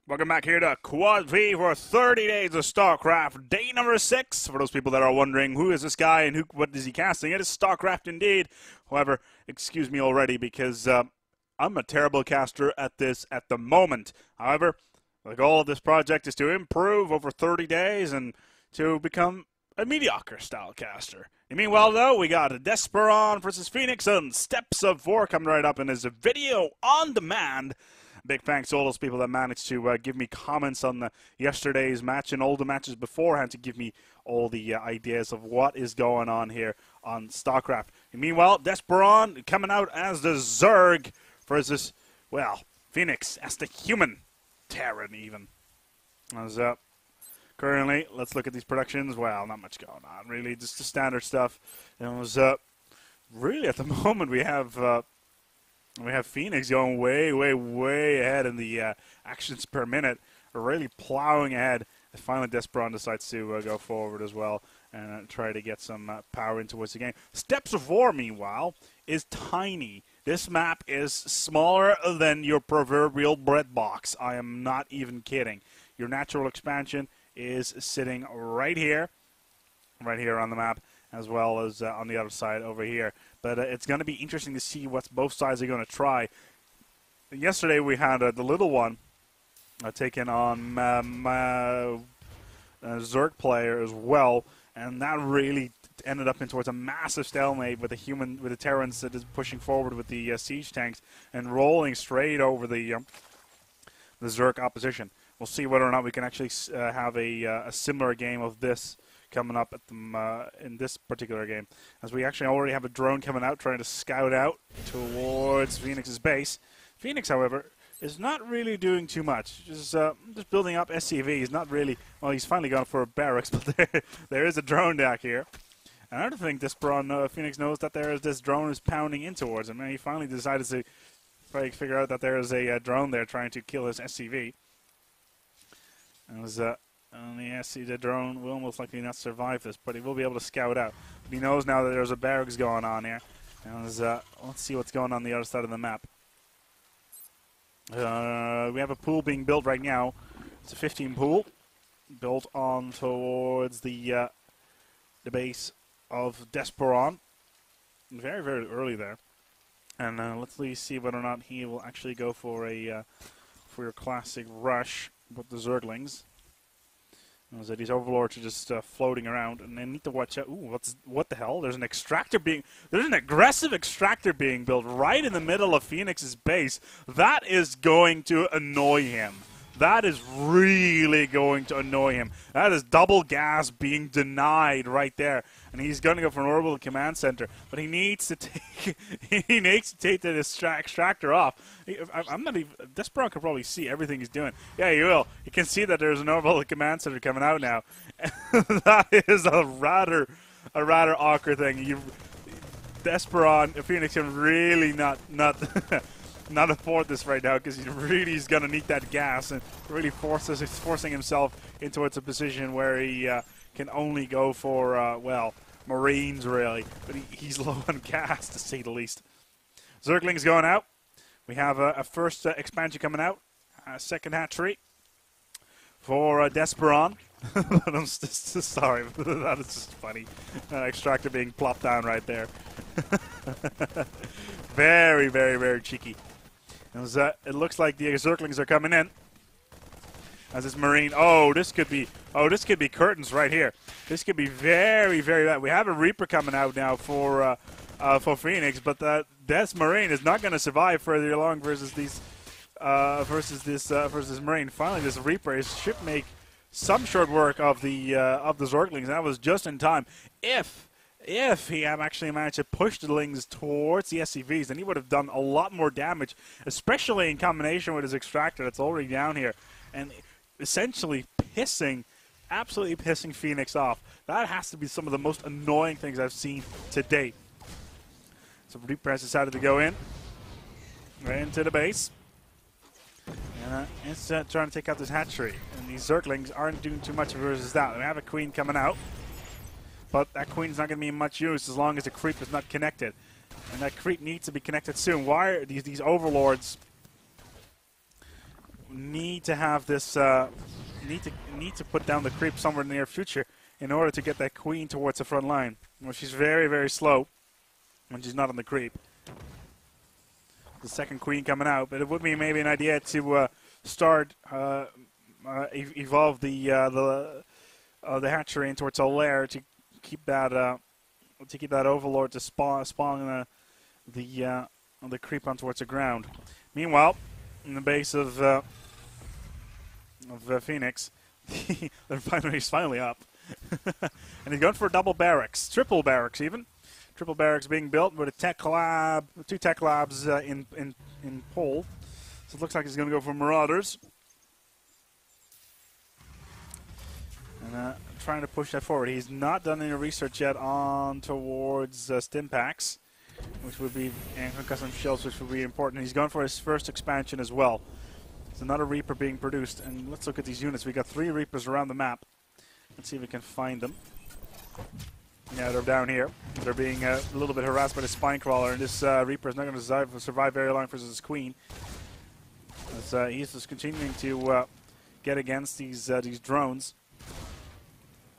Welcome back here to Quad V for 30 days of Starcraft, day number 6. For those people that are wondering who is this guy and what is he casting, it is Starcraft indeed. However, excuse me already because I'm a terrible caster at this at the moment. However, the goal of this project is to improve over 30 days and to become a mediocre style caster. Meanwhile, though, we got Despiron versus Fenis and Steps of War coming right up in his video on demand. Big thanks to all those people that managed to give me comments on yesterday's match and all the matches beforehand to give me all the ideas of what is going on here on StarCraft. And meanwhile, Despiron coming out as the Zerg versus, well, Fenis as the human Terran even. As currently, let's look at these productions. Well, not much going on, really, just the standard stuff. And it was really at the moment we have Fenis going way ahead in the actions per minute, really plowing ahead. And finally, Despiron decides to go forward as well and try to get some power into the game. Steps of War, meanwhile, is tiny. This map is smaller than your proverbial bread box. I am not even kidding. Your natural expansion is sitting right here on the map, as well as on the other side over here. But it's going to be interesting to see what both sides are going to try. Yesterday we had the little one taking on my Zerg player as well, and that really ended up towards a massive stalemate with the Terrans that is pushing forward with the siege tanks and rolling straight over the Zerg opposition. We'll see whether or not we can actually have a similar game of this coming up at in this particular game, as we actually already have a drone coming out trying to scout out towards Fenis's base. Fenis, however, is not really doing too much. Just building up SCV. He's not really, well, he's finally gone for a barracks, but there is a drone back here. Another thing, Fenis knows that this drone is pounding in towards him, and he finally decided to figure out that there is a drone there trying to kill his SCV. And it was the drone will most likely not survive this, but he will be able to scout out. But he knows now that there's a barracks going on here. And let's see what's going on the other side of the map. We have a pool being built right now. It's a 15 pool built on towards the base of Despiron. Very early there. And let's see whether or not he will actually go for your classic rush with the Zerglings. These overlords are just floating around, and they need to watch out. Ooh, what the hell? There's an aggressive extractor being built right in the middle of Fenis's base. That is going to annoy him. That is really going to annoy him. That is double gas being denied right there, and he's going to go for an orbital command center. But he needs to take the extractor off. I'm not even. Despiron can probably see everything he's doing. Yeah, he will. You can see that there's an orbital command center coming out now. That is a rather awkward thing. Despiron, Fenis can really not afford this right now, because he's going to need that gas and really forcing himself into a position where he can only go for, well, Marines, really. But he's low on gas, to say the least. Zergling's going out. We have a first expansion coming out, second hatchery for Despiron. I'm sorry, that is just funny. Extractor being plopped down right there. Very cheeky. It looks like the Zerglings are coming in. As this Marine, this could be curtains right here. This could be very bad. We have a Reaper coming out now for Fenis, but this Marine is not going to survive further along versus this Marine. Finally, this Reaper should make some short work of the Zerglings. That was just in time. If he had actually managed to push the Lings towards the SCVs, then he would have done a lot more damage, especially in combination with his extractor that's already down here, and essentially absolutely pissing Fenis off. That has to be some of the most annoying things I've seen to date. So Reaper has decided to go in, right into the base, and it's trying to take out this hatchery. And these Zerglings aren't doing too much versus that. We have a Queen coming out. But that Queen's not going to be much use as long as the creep is not connected. And that creep needs to be connected soon. Why are these overlords need to have this need to put down the creep somewhere in the near future in order to get that queen towards the front line. Well, she's very, very slow when she's not on the creep. The second queen coming out, but it would be maybe an idea to start evolve the hatchery in towards a lair to keep that overlord to spawn the creep on towards the ground. Meanwhile, in the base of Fenis, he's finally up, and he's going for a double barracks, triple barracks even. Triple barracks being built with a tech lab, 2 tech labs in pole. So it looks like he's going to go for marauders. And trying to push that forward. He's not done any research yet on towards stim packs, which would be, and custom shells, which would be important. He's going for his first expansion as well. There's another Reaper being produced, and let's look at these units. We got 3 Reapers around the map. Let's see if we can find them. Yeah, they're down here. They're being a little bit harassed by the spine crawler, and this Reaper is not going to survive very long versus his queen. As he's just continuing to get against these drones.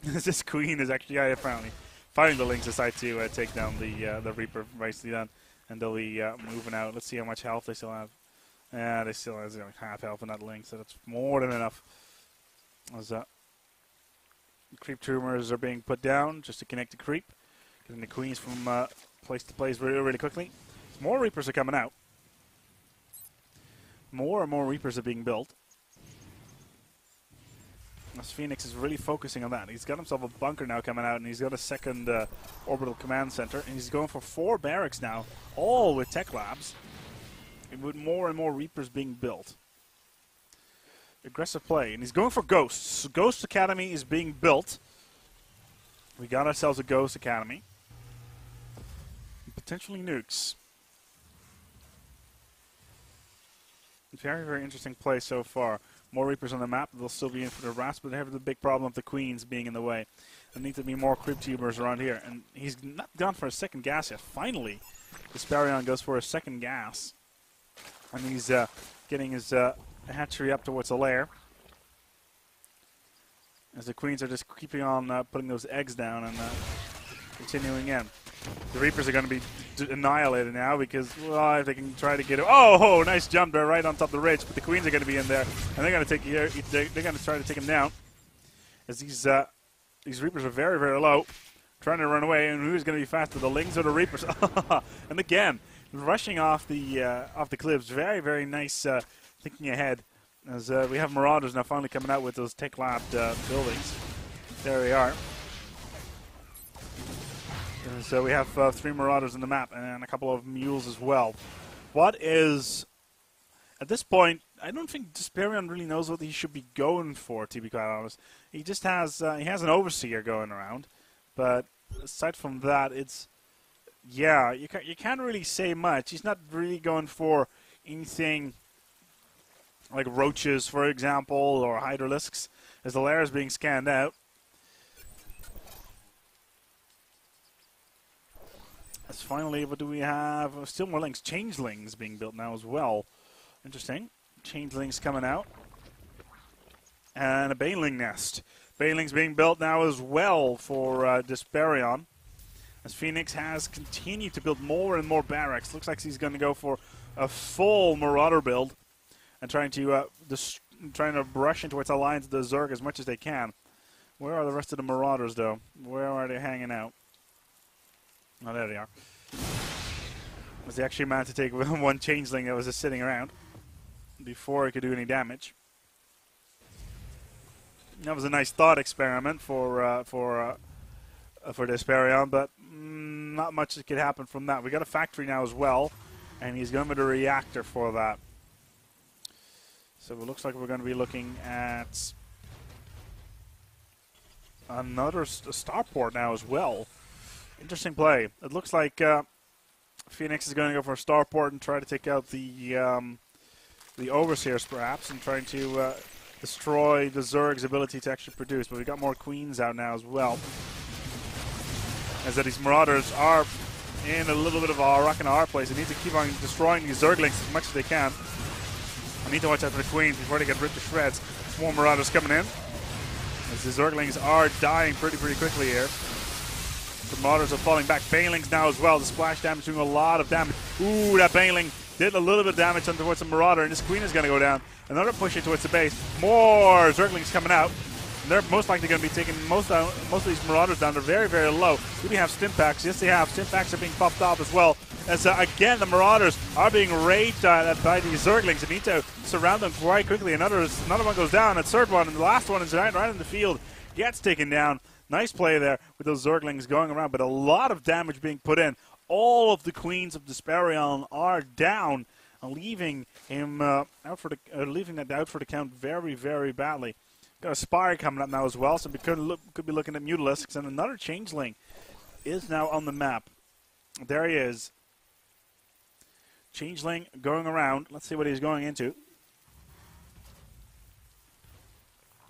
This queen is actually finally the links aside to take down the Reaper nicely done, and they'll be moving out. Let's see how much health they still have. Yeah, they still have half health in that link, so that's more than enough. As creep tumors are being put down just to connect the creep, getting the queens from place to place really, really quickly. More Reapers are coming out. More and more Reapers are being built. As Fenis is really focusing on that. He's got himself a bunker now coming out, and he's got a second orbital command center, and he's going for 4 barracks now, all with tech labs, and with more and more Reapers being built. Aggressive play, and he's going for Ghosts. Ghost Academy is being built. We got ourselves a Ghost Academy. And potentially nukes. Very, very interesting play so far. More Reapers on the map. They'll still be in for the rats, but they have the big problem of the queens being in the way. There need to be more creep tubers around here. And he's not gone for a second gas yet. Finally, Despiron goes for a second gas. And he's getting his hatchery up towards the lair. As the queens are just keeping on putting those eggs down and continuing in. The Reapers are going to be annihilated now because, well, if they can try to get it. Oh, nice jump there right on top of the ridge. But the queens are going to be in there, and they're going to take they're going to try to take him down. As these Reapers are very, very low, trying to run away. And who's going to be faster, the Lings or the Reapers? And again, rushing off the cliffs. Very, very nice thinking ahead. As we have Marauders now finally coming out with those tech lab buildings. There we are. So we have 3 Marauders in the map and a couple of Mules as well. What is, at this point, I don't think Despiron really knows what he should be going for, to be quite honest. He just has, he has an Overseer going around, but aside from that, it's, yeah, you can't really say much. He's not really going for anything like roaches, for example, or hydralisks, as the lair is being scanned out. As finally, what do we have? Still more links. Changelings being built now as well. Interesting. Changelings coming out. And a Baneling nest. Banelings being built now as well for Despiron. As Fenis has continued to build more and more barracks. Looks like he's going to go for a full Marauder build. And trying to brush into its alliance the Zerg as much as they can. Where are the rest of the Marauders, though? Where are they hanging out? Oh, there they are. Was they actually managed to take one Changeling that was just sitting around before it could do any damage. That was a nice thought experiment for Despiron, but not much that could happen from that. We got a factory now as well, and he's going with a reactor for that. So it looks like we're going to be looking at another starport now as well. Interesting play. It looks like Fenis is going to go for a starport and try to take out the Overseers perhaps, and trying to destroy the Zerg's ability to actually produce. But we've got more Queens out now as well. As that these Marauders are in a little bit of a rock and a hard place. They need to keep on destroying these Zerglings as much as they can. We need to watch out for the Queens before they get ripped to shreds. More Marauders coming in. As the Zerglings are dying pretty quickly here. The Marauders are falling back. Banelings now as well. The splash damage doing a lot of damage. Ooh, that Baneling did a little bit of damage towards the Marauder, and this Queen is going to go down. Another push it towards the base. More Zerglings coming out. They're most likely going to be taking most of these Marauders down. They're very low. Do we have stim packs? Yes, they have. Stim packs are being popped off as well. As again, the Marauders are being raged at by these Zerglings. They need to surround them quite quickly. Another one goes down. A third one, and the last one is right in the field. Gets taken down. Nice play there with those Zerglings going around, but a lot of damage being put in. All of the Queens of Despiron are down, leaving him out for the count very badly. Got a Spire coming up now as well, so we could be looking at Mutalisks, and another Changeling is now on the map. There he is. Changeling going around. Let's see what he's going into.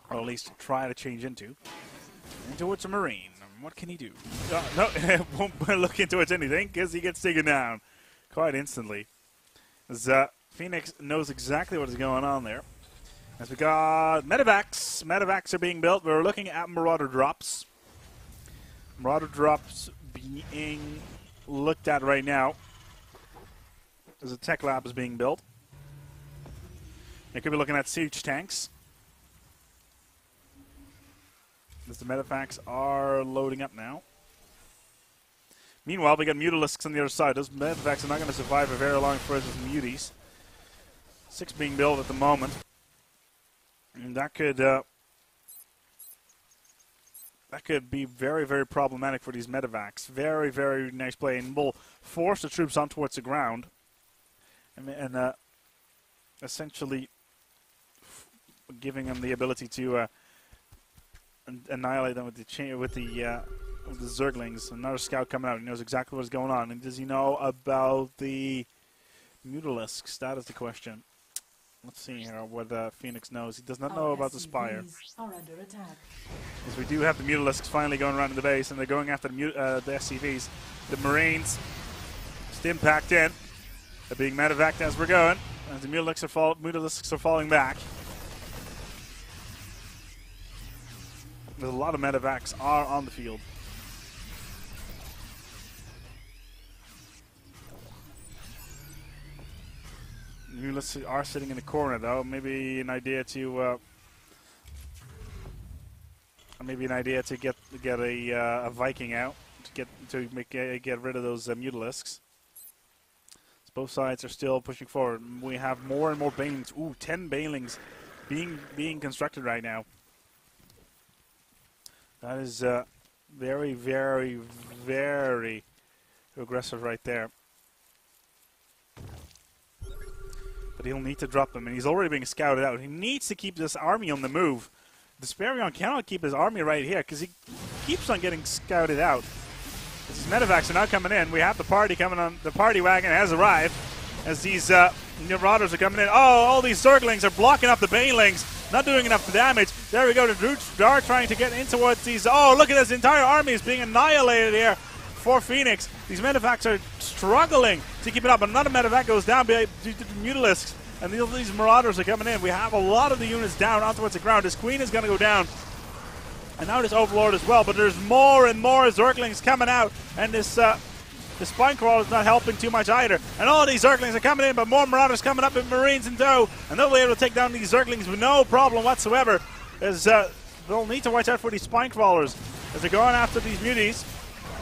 Or at least try to change into. Towards a Marine. What can he do? No, won't look into it anything because he gets taken down quite instantly. As Fenis knows exactly what is going on there. As we got Medivacs. Medivacs are being built. We're looking at Marauder drops. Marauder drops being looked at right now. As a tech lab is being built. They could be looking at siege tanks. As the Medivacs are loading up now. Meanwhile, we got Mutalisks on the other side. Those Medivacs are not going to survive a very long further than Muties. 6 being built at the moment. And that could be very problematic for these Medivacs. Very nice play, and will force the troops on towards the ground, and essentially giving them the ability to annihilate them with the Zerglings. Another scout coming out. He knows exactly what's going on. And does he know about the Mutalisks? That is the question. Let's see here what Fenis knows. He does not know about the Spire. Because we do have the Mutalisks finally going around in the base, and they're going after the SCVs. The Marines stim packed in. They're being medevaced as we're going. As the Mutalisks are falling back. There's a lot of medevacs are on the field. Mutalisks are sitting in the corner, though. Maybe an idea to get a Viking out to get rid of those Mutalisks. So both sides are still pushing forward. We have more and more Banelings. Ooh, 10 Banelings being constructed right now. That is very aggressive right there. But he'll need to drop them, and he's already being scouted out. He needs to keep this army on the move. Despiron cannot keep his army right here because he keeps on getting scouted out. These medevacs are now coming in. We have the party coming on. The party wagon has arrived as these Marauders are coming in. Oh, all these Zerglings are blocking up the Banelings. Not doing enough damage. There we go. The Droots are trying to get in towards these. Oh, look at this. The entire army is being annihilated here for Fenis. These medevacs are struggling to keep it up. Another medevac goes down due to the Mutalisks. And these Marauders are coming in. We have a lot of the units down on towards the ground. This Queen is going to go down. And now this Overlord as well. But there's more and more Zerglings coming out. And this Spine Crawler is not helping too much either. And all these Zerglings are coming in, but more Marauders coming up with Marines in tow. And they'll be able to take down these Zerglings with no problem whatsoever. As they'll need to watch out for these Spine Crawlers as they're going after these Muties.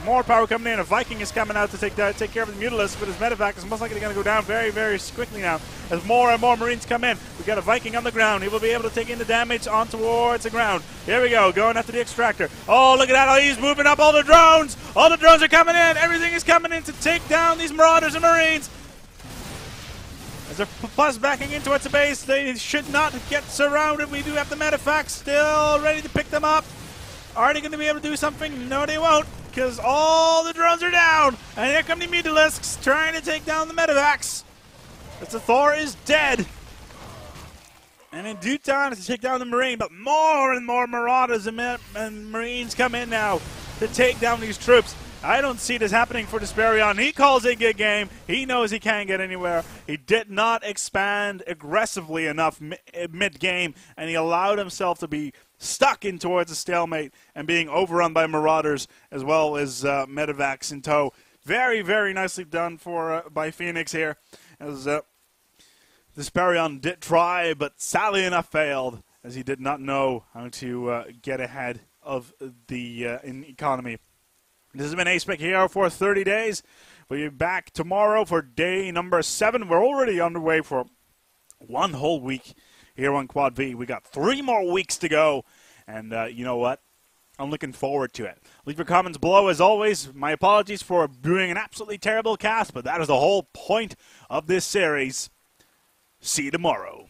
More power coming in. A Viking is coming out to take care of the Mutalisks, but his medevac is most likely going to go down very quickly now. As more and more Marines come in, we got a Viking on the ground. He will be able to take in the damage on towards the ground. Here we go, going after the extractor. Oh, look at that! Oh, he's moving up all the drones. All the drones are coming in. Everything is coming in to take down these Marauders and Marines. As they're plus backing in towards the base, they should not get surrounded. We do have the medevacs still ready to pick them up. Are they going to be able to do something? No, they won't. Because all the drones are down. And here come the Mutalisks trying to take down the medevacs. As the Thor is dead. And in due time to take down the Marine. But more and more Marauders and Marines come in now to take down these troops. I don't see this happening for Despiron. He calls it a good game. He knows he can't get anywhere. He did not expand aggressively enough mid-game, and he allowed himself to be stuck in towards a stalemate and being overrun by Marauders as well as Medivacs in tow. Very, very nicely done by Fenis here. As Despiron did try, but sadly enough failed, as he did not know how to get ahead of the economy. This has been A-Spec here for 30 days. We'll be back tomorrow for day number 7. We're already underway for one whole week here on Quad V. We got 3 more weeks to go, and you know what? I'm looking forward to it. Leave your comments below as always. My apologies for doing an absolutely terrible cast, but that is the whole point of this series. See you tomorrow.